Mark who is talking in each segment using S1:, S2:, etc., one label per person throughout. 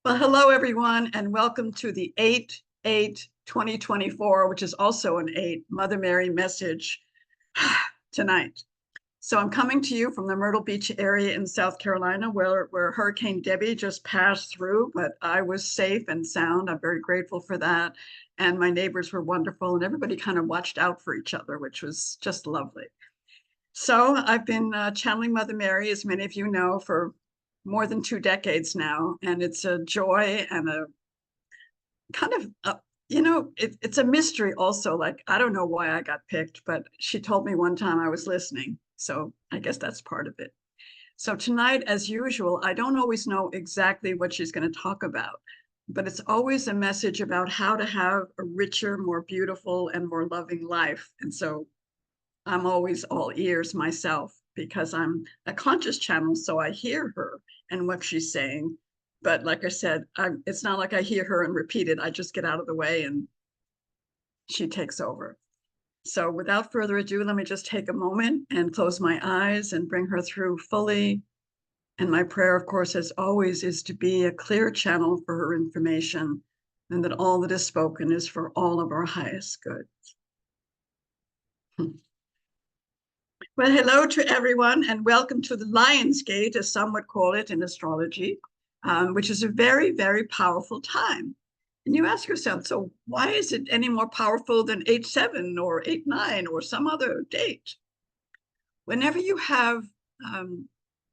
S1: Well, hello, everyone, and welcome to the 8/8/2024, which is also an 8 Mother Mary message tonight. So I'm coming to you from the Myrtle Beach area in South Carolina, where Hurricane Debbie just passed through, but I was safe and sound. I'm very grateful for that. And my neighbors were wonderful, and everybody kind of watched out for each other, which was just lovely. So I've been channeling Mother Mary, as many of you know, for more than 2 decades now, and it's a joy and a kind of it's a mystery also. Like, I don't know why I got picked, but she told me one time I was listening, so I guess that's part of it. So tonight, as usual, I don't always know exactly what she's going to talk about, but it's always a message about how to have a richer, more beautiful, and more loving life. And so I'm always all ears myself because I'm a conscious channel, so I hear her and what she's saying. But like I said, it's not like I hear her and repeat it. I just get out of the way and she takes over. So without further ado, let me just take a moment and close my eyes and bring her through fully. And my prayer, of course, as always, is to be a clear channel for her information, and that all that is spoken is for all of our highest good. Well, hello to everyone, and welcome to the Lion's Gate, as some would call it in astrology, which is a very, very powerful time. And you ask yourself, so why is it any more powerful than 8/7 or 8/9 or some other date? Whenever you have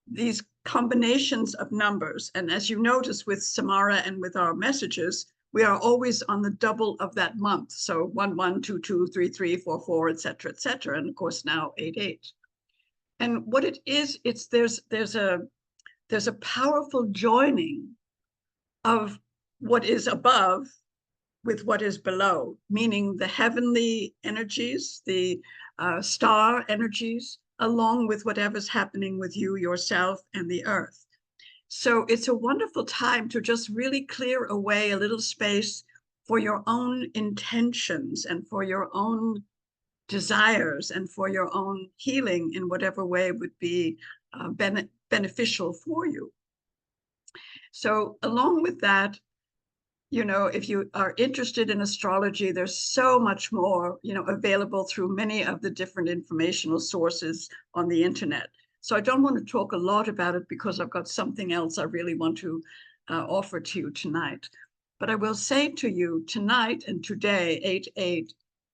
S1: these combinations of numbers, and as you notice with Samara and with our messages, we are always on the double of that month. So 1/1, 2/2, 3/3, 4/4, etc., etc., and of course now 8/8. And what it is, it's there's a powerful joining of what is above with what is below, meaning the heavenly energies, the star energies, along with whatever's happening with you, yourself, and the earth. So it's a wonderful time to just really clear away a little space for your own intentions and for your own desires and for your own healing in whatever way would be beneficial for you. So along with that, if you are interested in astrology, there's so much more, available through many of the different informational sources on the internet. So I don't want to talk a lot about it because I've got something else I really want to offer to you tonight. But I will say to you tonight and today, 8/8,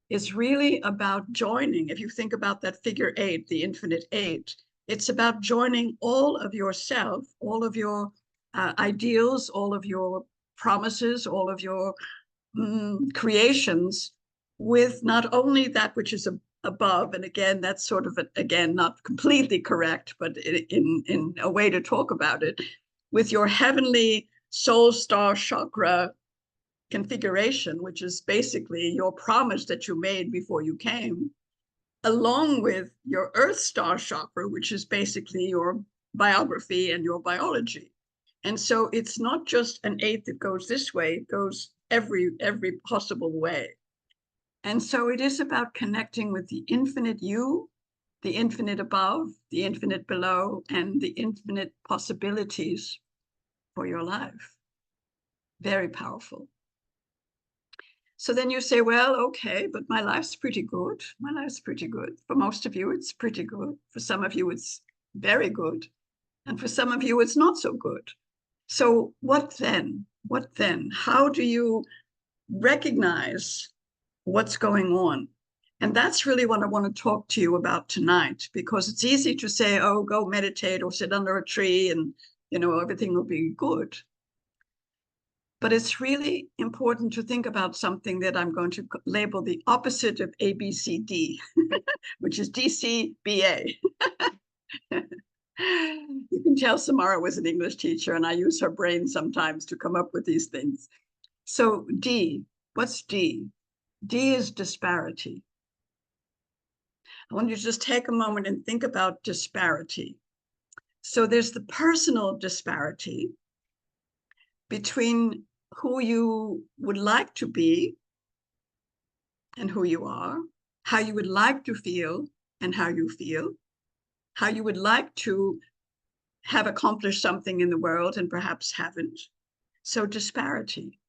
S1: is really about joining. If you think about that figure 8, the infinite 8, it's about joining all of yourself, all of your ideals, all of your promises, all of your creations, with not only that which is above, and again, that's sort of, again, not completely correct, but in a way to talk about it, with your heavenly soul star chakra configuration, which is basically your promise that you made before you came, along with your earth star chakra, which is basically your biography and your biology. And so it's not just an 8 that goes this way, it goes every possible way. And so it is about connecting with the infinite you, the infinite above, the infinite below, and the infinite possibilities for your life. Very powerful. So then you say, well, okay, but my life's pretty good. My life's pretty good. For most of you, it's pretty good. For some of you, it's very good. And for some of you, it's not so good. So what then? What then? How do you recognize what's going on? And that's really what I want to talk to you about tonight, because it's easy to say, oh, go meditate or sit under a tree and, everything will be good. But it's really important to think about something that I'm going to label the opposite of ABCD, which is DCBA. You can tell Samara was an English teacher, and I use her brain sometimes to come up with these things. So D, what's D? D is disparity. I want you to just take a moment and think about disparity. So there's the personal disparity between who you would like to be and who you are, how you would like to feel and how you feel, how you would like to have accomplished something in the world and perhaps haven't, So disparity.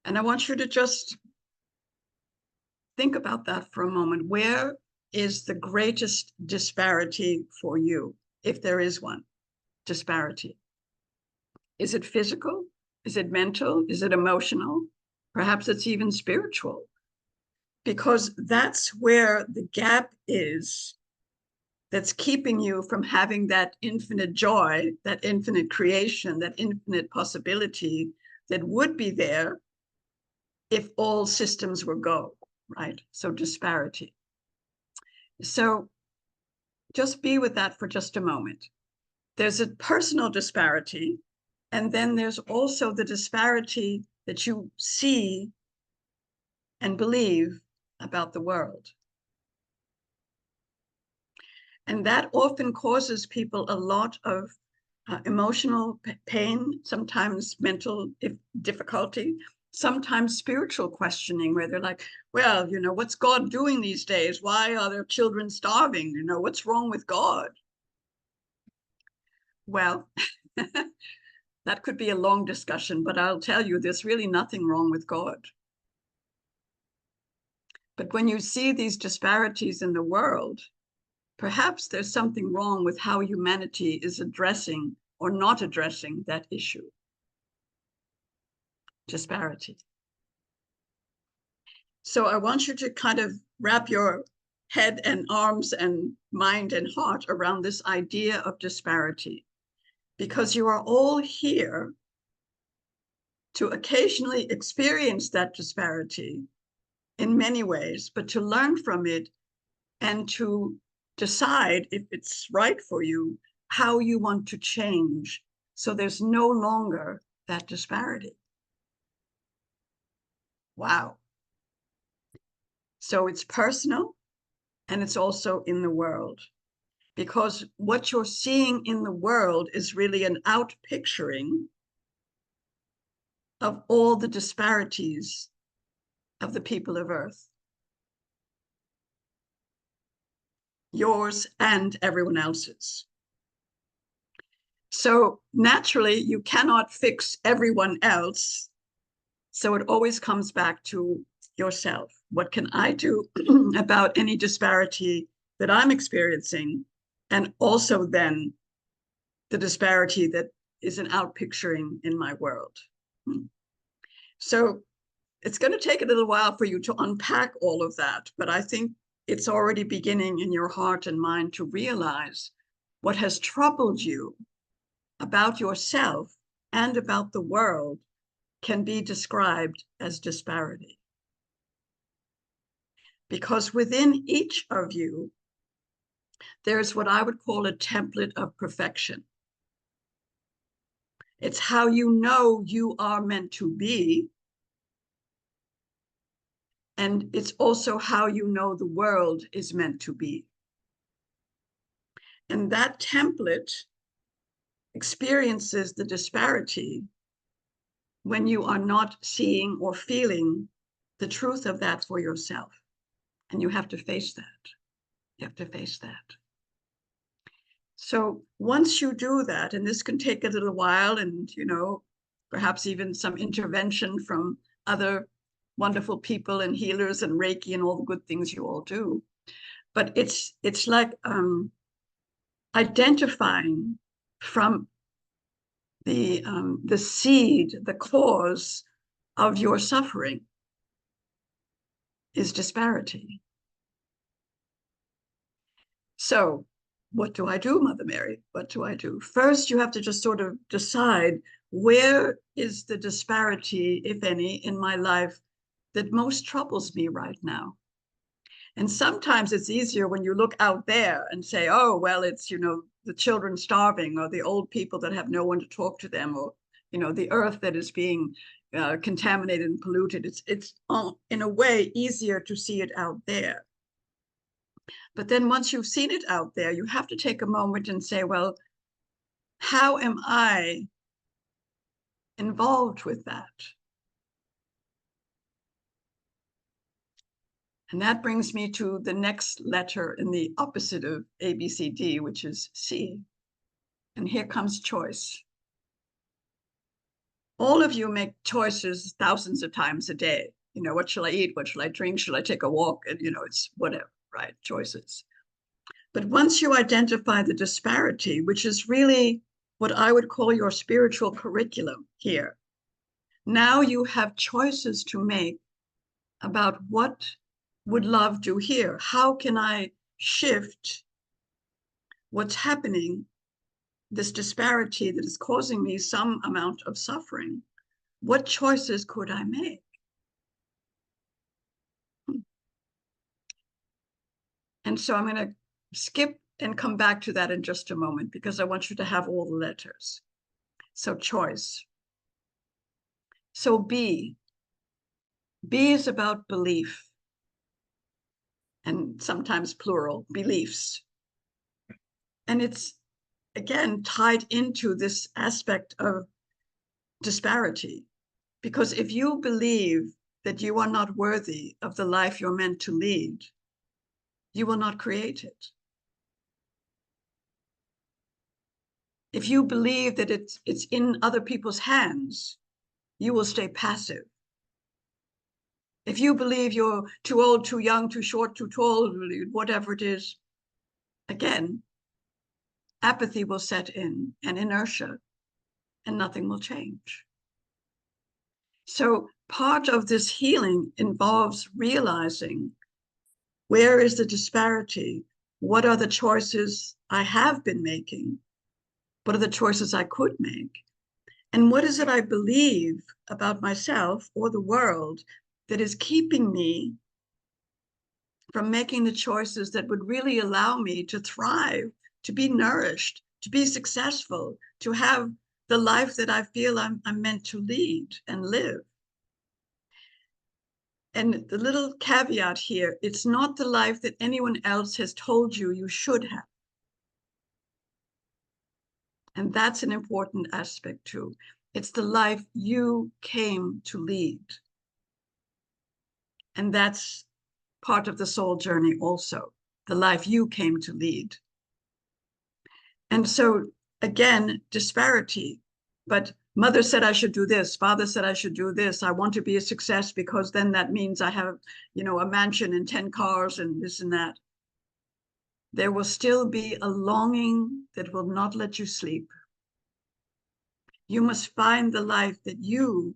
S1: And I want you to just think about that for a moment. Where is the greatest disparity for you, if there is one? Disparity. Is it physical? Is it mental? Is it emotional? Perhaps it's even spiritual. Because that's where the gap is that's keeping you from having that infinite joy, that infinite creation, that infinite possibility that would be there if all systems were go, right? So disparity. So just be with that for just a moment. There's a personal disparity, and then there's also the disparity that you see and believe about the world. And that often causes people a lot of emotional pain, sometimes mental difficulty, sometimes spiritual questioning, where they're like, well, what's God doing these days? Why are there children starving? What's wrong with God? Well, that could be a long discussion, but I'll tell you, there's really nothing wrong with God. But when you see these disparities in the world, perhaps there's something wrong with how humanity is addressing or not addressing that issue. Disparity. So I want you to kind of wrap your head and arms and mind and heart around this idea of disparity, because you are all here to occasionally experience that disparity in many ways, but to learn from it and to decide if it's right for you, how you want to change, so there's no longer that disparity. Wow. So it's personal, and it's also in the world, because what you're seeing in the world is really an outpicturing of all the disparities of the people of Earth, yours and everyone else's. So naturally, you cannot fix everyone else. So it always comes back to yourself. What can I do about any disparity that I'm experiencing? And also then the disparity that is an outpicturing in my world. So it's going to take a little while for you to unpack all of that, but I think it's already beginning in your heart and mind to realize what has troubled you about yourself and about the world can be described as disparity. Because within each of you, there's what I would call a template of perfection. It's how you know you are meant to be. And it's also how you know the world is meant to be. And that template experiences the disparity when you are not seeing or feeling the truth of that for yourself. And you have to face that. You have to face that. So once you do that, and this can take a little while, and perhaps even some intervention from other wonderful people and healers and Reiki and all the good things you all do, but it's like identifying from the seed, the cause of your suffering is disparity. So what do I do, Mother Mary? What do I do? First, you have to just sort of decide, where is the disparity, if any, in my life that most troubles me right now? And sometimes it's easier when you look out there and say, oh, well, it's, the children starving, or the old people that have no one to talk to them, or, the earth that is being contaminated and polluted. It's in a way easier to see it out there. But then once you've seen it out there, you have to take a moment and say, well, how am I involved with that? And that brings me to the next letter in the opposite of ABCD, which is C. And here comes choice. all of you make choices thousands of times a day. You know, what shall I eat? What shall I drink? Shall I take a walk? And, you know, it's whatever, right? Choices. But once you identify the disparity, which is really what I would call your spiritual curriculum here, now you have choices to make about what would love do here? How can I shift what's happening, this disparity that is causing me some amount of suffering? What choices could I make? And so I'm going to skip and come back to that in just a moment, because I want you to have all the letters. So choice. So B. B is about belief, and sometimes plural, beliefs. And it's, again, tied into this aspect of disparity. Because if you believe that you are not worthy of the life you're meant to lead, you will not create it. If you believe that it's in other people's hands, you will stay passive. If you believe you're too old, too young, too short, too tall, whatever it is, again, apathy will set in and inertia, and nothing will change. So part of this healing involves realizing, where is the disparity? What are the choices I have been making? What are the choices I could make? And what is it I believe about myself or the world that is keeping me from making the choices that would really allow me to thrive, to be nourished, to be successful, to have the life that I feel I'm meant to lead and live? And the little caveat here, it's not the life that anyone else has told you you should have. And that's an important aspect too. It's the life you came to lead. And that's part of the soul journey also, the life you came to lead. And so, again, disparity. But mother said I should do this. Father said I should do this. I want to be a success because then that means I have, you know, a mansion and 10 cars and this and that. There will still be a longing that will not let you sleep. You must find the life that you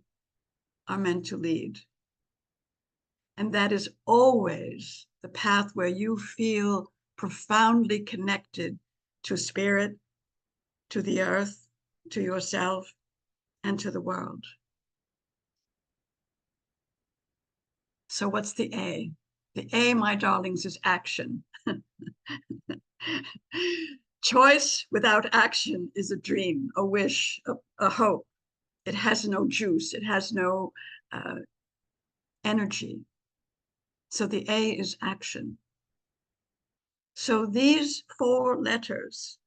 S1: are meant to lead. And that is always the path where you feel profoundly connected to spirit, to the earth, to yourself, and to the world. So what's the A? The A, my darlings, is action. Choice without action is a dream, a wish, a hope. It has no juice. It has no energy. So the A is action. So these 4 letters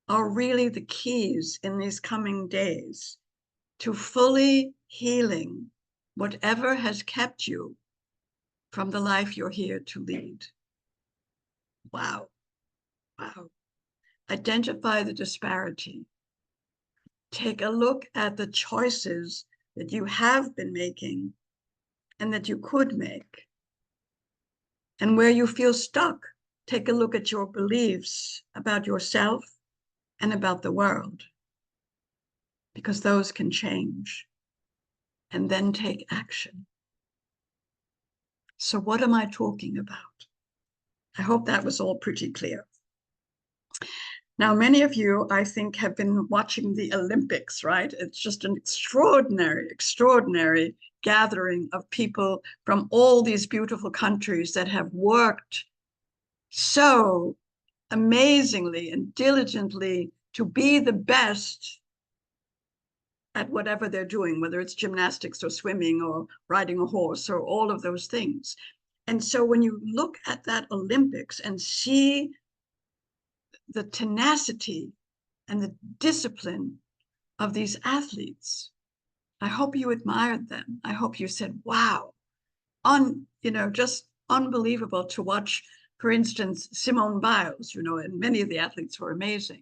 S1: are really the keys in these coming days to fully healing whatever has kept you from the life you're here to lead. Wow. Wow. Identify the disparity. Take a look at the choices that you have been making and that you could make. And where you feel stuck, take a look at your beliefs about yourself and about the world, because those can change. And then take action. So what am I talking about? I hope that was all pretty clear. Now, many of you, I think, have been watching the Olympics, right? It's just an extraordinary, extraordinary gathering of people from all these beautiful countries that have worked so amazingly and diligently to be the best at whatever they're doing, whether it's gymnastics or swimming or riding a horse or all of those things. And so when you look at that Olympics and see the tenacity and the discipline of these athletes, I hope you admired them. I hope you said, wow, just unbelievable to watch, for instance, Simone Biles, and many of the athletes were amazing.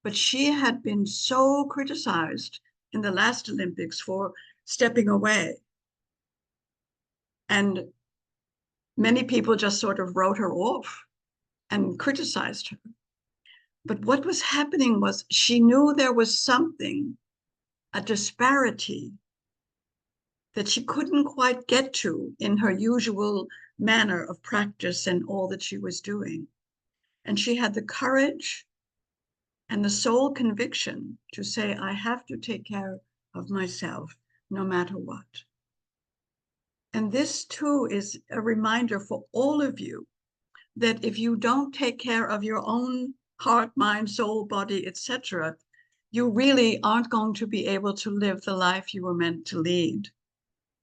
S1: But she had been so criticized in the last Olympics for stepping away. And many people just sort of wrote her off and criticized her. But what was happening was she knew there was something, a disparity that she couldn't quite get to in her usual manner of practice and all that she was doing. And she had the courage and the sole conviction to say, I have to take care of myself no matter what. And this too is a reminder for all of you that if you don't take care of your own heart, mind, soul, body, etc., you really aren't going to be able to live the life you were meant to lead.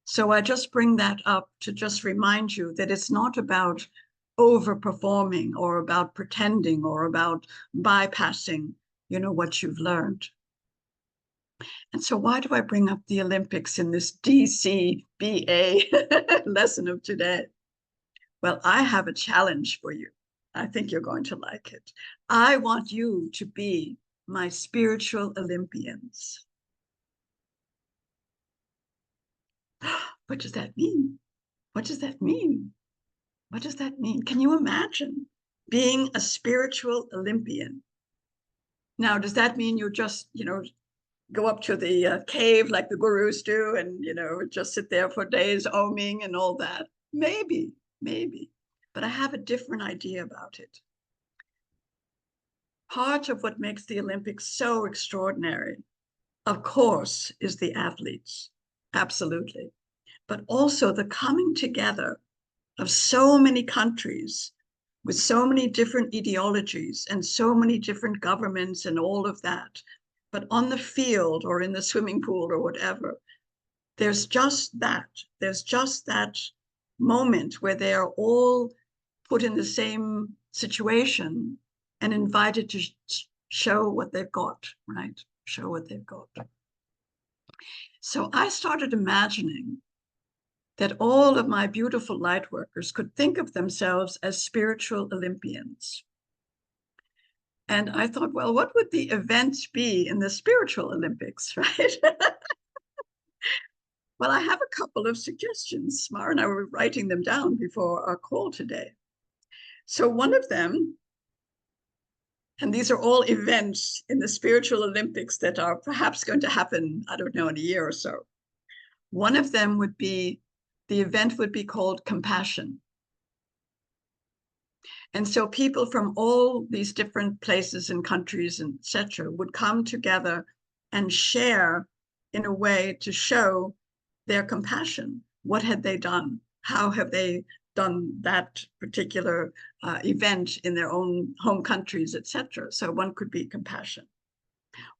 S1: So I just bring that up to just remind you that it's not about overperforming or about pretending or about bypassing, what you've learned. And so why do I bring up the Olympics in this DCBA lesson of today? Well, I have a challenge for you. I think you're going to like it. I want you to be my spiritual Olympians. What does that mean? What does that mean? What does that mean? Can you imagine being a spiritual Olympian? Now, does that mean you just, go up to the cave like the gurus do and, just sit there for days oming and all that? Maybe. But I have a different idea about it. Part of what makes the Olympics so extraordinary, of course, is the athletes. Absolutely. But also the coming together of so many countries with so many different ideologies and so many different governments and all of that. But on the field or in the swimming pool or whatever, there's just that moment where they are all put in the same situation and invited to show what they've got, right? Show what they've got. So I started imagining that all of my beautiful light workers could think of themselves as spiritual Olympians. And I thought, well, what would the events be in the spiritual Olympics, right? Well, I have a couple of suggestions. Mara and I were writing them down before our call today. So one of them, and these are all events in the spiritual Olympics that are perhaps going to happen, I don't know, in a year or so. One of them would be, the event would be called compassion. And so people from all these different places and countries, and etc., would come together and share in a way to show their compassion. What had they done? How have they done that particular event in their own home countries, etc.? So one could be compassion.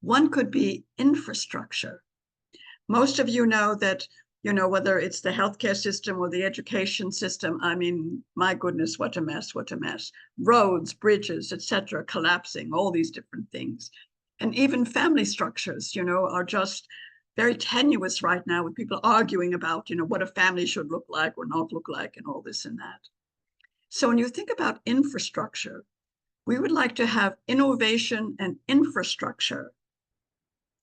S1: One could be infrastructure. Most of you know that, whether it's the healthcare system or the education system, I mean, my goodness, what a mess. Roads, bridges, etc., collapsing, all these different things. And even family structures, are just very tenuous right now with people arguing about, what a family should look like or not look like and all this and that. So when you think about infrastructure, we would like to have innovation and infrastructure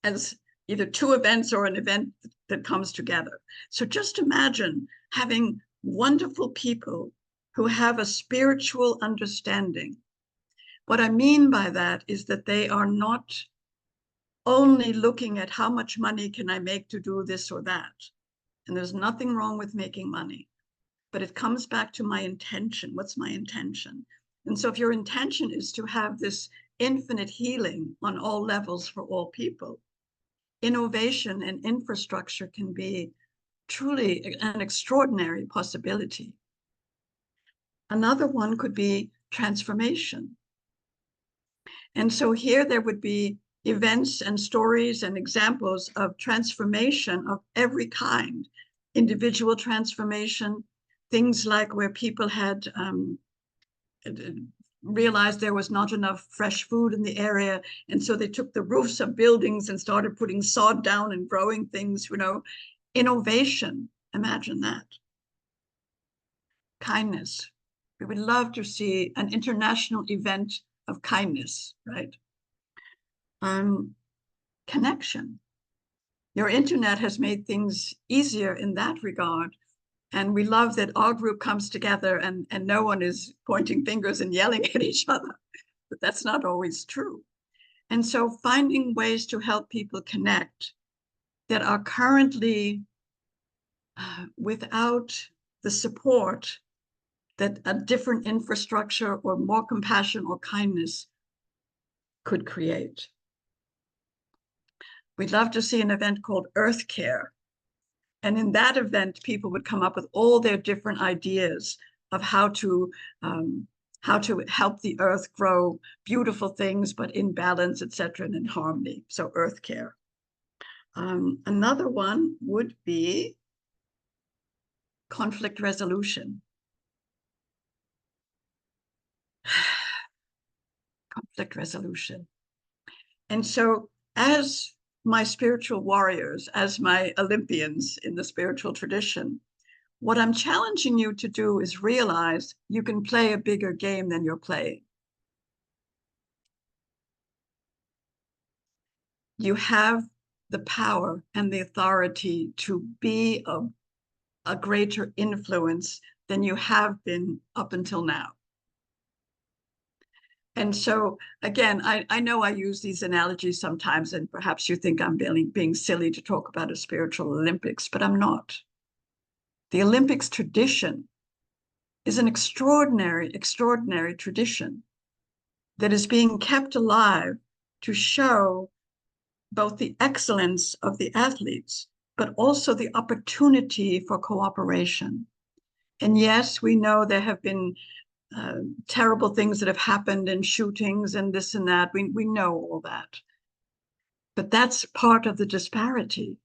S1: as either two events or an event that comes together. So just imagine having wonderful people who have a spiritual understanding. What I mean by that is that they are not only looking at how much money can I make to do this or that. And there's nothing wrong with making money, but it comes back to my intention. What's my intention? And so if your intention is to have this infinite healing on all levels for all people, innovation and infrastructure can be truly an extraordinary possibility. Another one could be transformation. And so here there would be events and stories and examples of transformation of every kind, individual transformation, things like where people had realized there was not enough fresh food in the area. And so they took the roofs of buildings and started putting sod down and growing things, innovation. Imagine that. Kindness. We would love to see an international event of kindness, right? Connection. Your internet has made things easier in that regard. And we love that our group comes together and no one is pointing fingers and yelling at each other. But that's not always true. And so finding ways to help people connect that are currently without the support that a different infrastructure or more compassion or kindness could create. We'd love to see an event called EarthCare. And in that event, people would come up with all their different ideas of how to help the earth grow beautiful things, but in balance, etc., and in harmony. So EarthCare. Another one would be conflict resolution. Conflict resolution. And so as my spiritual warriors, as my Olympians in the spiritual tradition, what I'm challenging you to do is realize you can play a bigger game than you're playing. You have the power and the authority to be a greater influence than you have been up until now. And so, again, I know I use these analogies sometimes, and perhaps you think I'm being silly to talk about a spiritual Olympics, but I'm not. The Olympics tradition is an extraordinary, extraordinary tradition that is being kept alive to show both the excellence of the athletes, but also the opportunity for cooperation. And yes, we know there have been terrible things that have happened and shootings and this and that. We know all that. But that's part of the disparity.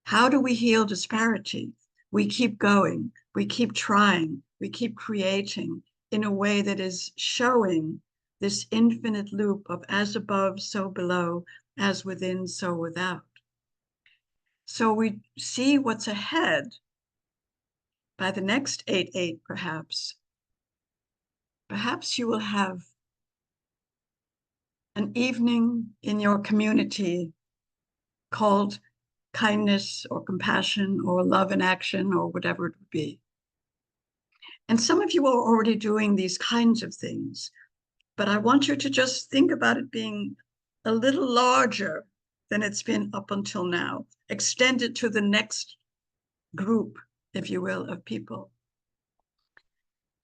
S1: How do we heal disparity? We keep going, we keep trying, we keep creating in a way that is showing this infinite loop of as above, so below, as within, so without. So we see what's ahead by the next 8/8, perhaps. Perhaps you will have an evening in your community called kindness or compassion or love in action or whatever it would be. And some of you are already doing these kinds of things, but I want you to just think about it being a little larger than it's been up until now. Extend it to the next group, if you will, of people.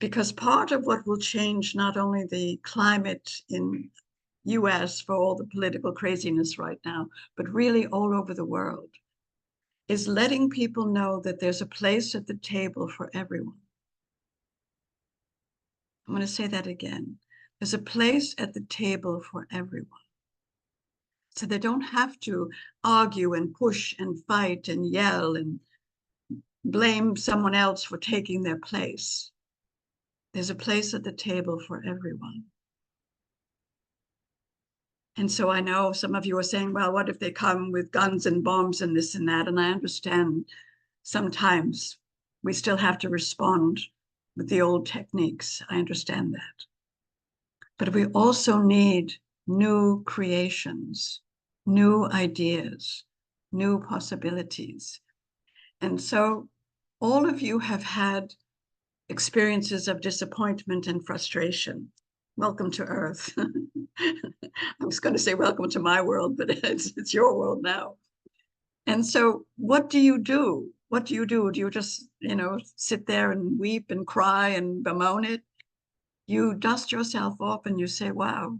S1: Because part of what will change not only the climate in US for all the political craziness right now, but really all over the world, is letting people know that there's a place at the table for everyone. I'm going to say that again. There's a place at the table for everyone. So they don't have to argue and push and fight and yell and blame someone else for taking their place. There's a place at the table for everyone. And so I know some of you are saying, well, what if they come with guns and bombs and this and that? And I understand sometimes we still have to respond with the old techniques. I understand that. But we also need new creations, new ideas, new possibilities. And so all of you have had experiences of disappointment and frustration. Welcome to Earth. I was going to say welcome to my world, but it's your world now. And so what do you do? What do you do? Do you just, sit there and weep and cry and bemoan it? You dust yourself off and you say, wow,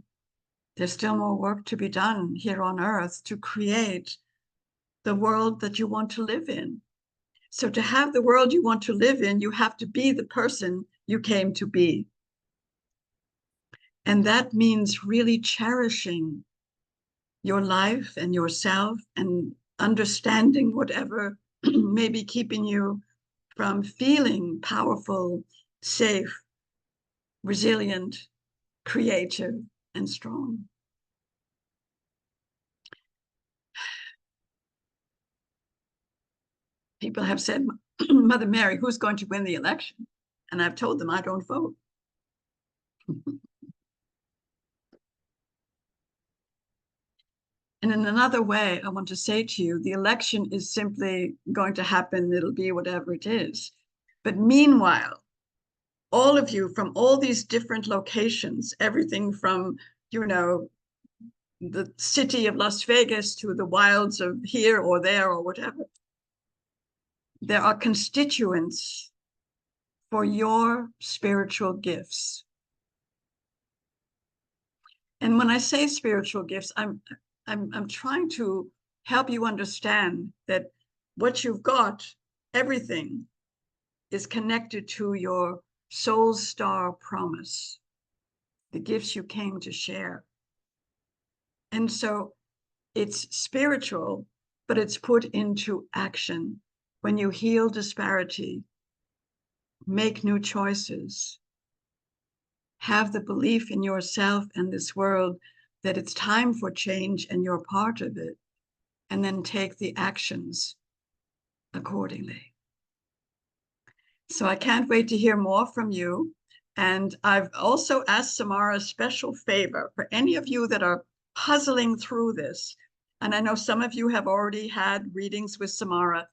S1: there's still more work to be done here on Earth to create the world that you want to live in. So to have the world you want to live in, you have to be the person you came to be. And that means really cherishing your life and yourself and understanding whatever may be keeping you from feeling powerful, safe, resilient, creative, and strong. People have said, Mother Mary, who's going to win the election? And I've told them I don't vote. And in another way, I want to say to you, the election is simply going to happen. It'll be whatever it is. But meanwhile, all of you from all these different locations, everything from, the city of Las Vegas to the wilds of here or there or whatever, there are constituents for your spiritual gifts. And when I say spiritual gifts, I'm trying to help you understand that what you've got, everything, is connected to your soul star promise, the gifts you came to share. And so it's spiritual, but it's put into action. When you heal disparity, make new choices, have the belief in yourself and this world that it's time for change and you're part of it, and then take the actions accordingly. So I can't wait to hear more from you. And I've also asked Samara a special favor for any of you that are puzzling through this. And I know some of you have already had readings with Samara,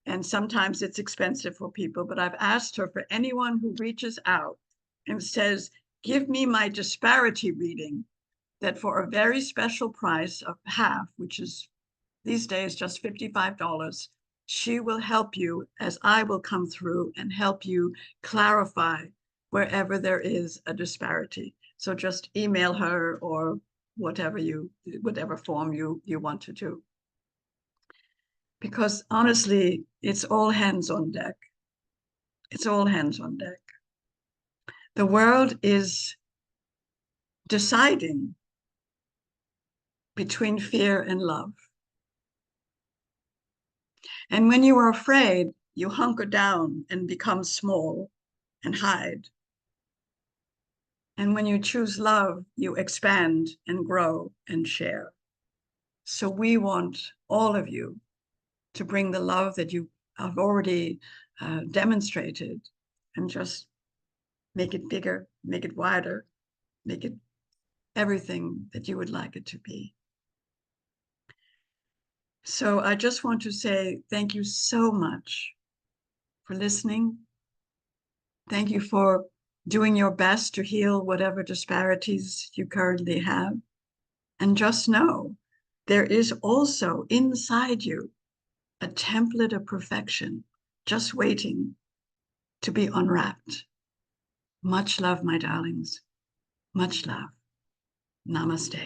S1: and sometimes it's expensive for people, but I've asked her for anyone who reaches out and says, give me my disparity reading, that for a very special price of half, which is these days just $55, she will help you as I will come through and help you clarify wherever there is a disparity. So just email her or whatever form you want to do. Because honestly, it's all hands on deck. It's all hands on deck. The world is deciding between fear and love. And when you are afraid, you hunker down and become small and hide. And when you choose love, you expand and grow and share. So we want all of you to bring the love that you have already demonstrated, and just make it bigger, make it wider, make it everything that you would like it to be. So I just want to say thank you so much for listening. Thank you for doing your best to heal whatever disparities you currently have. And just know there is also inside you a template of perfection just waiting to be unwrapped. Much love, my darlings. Much love. Namaste.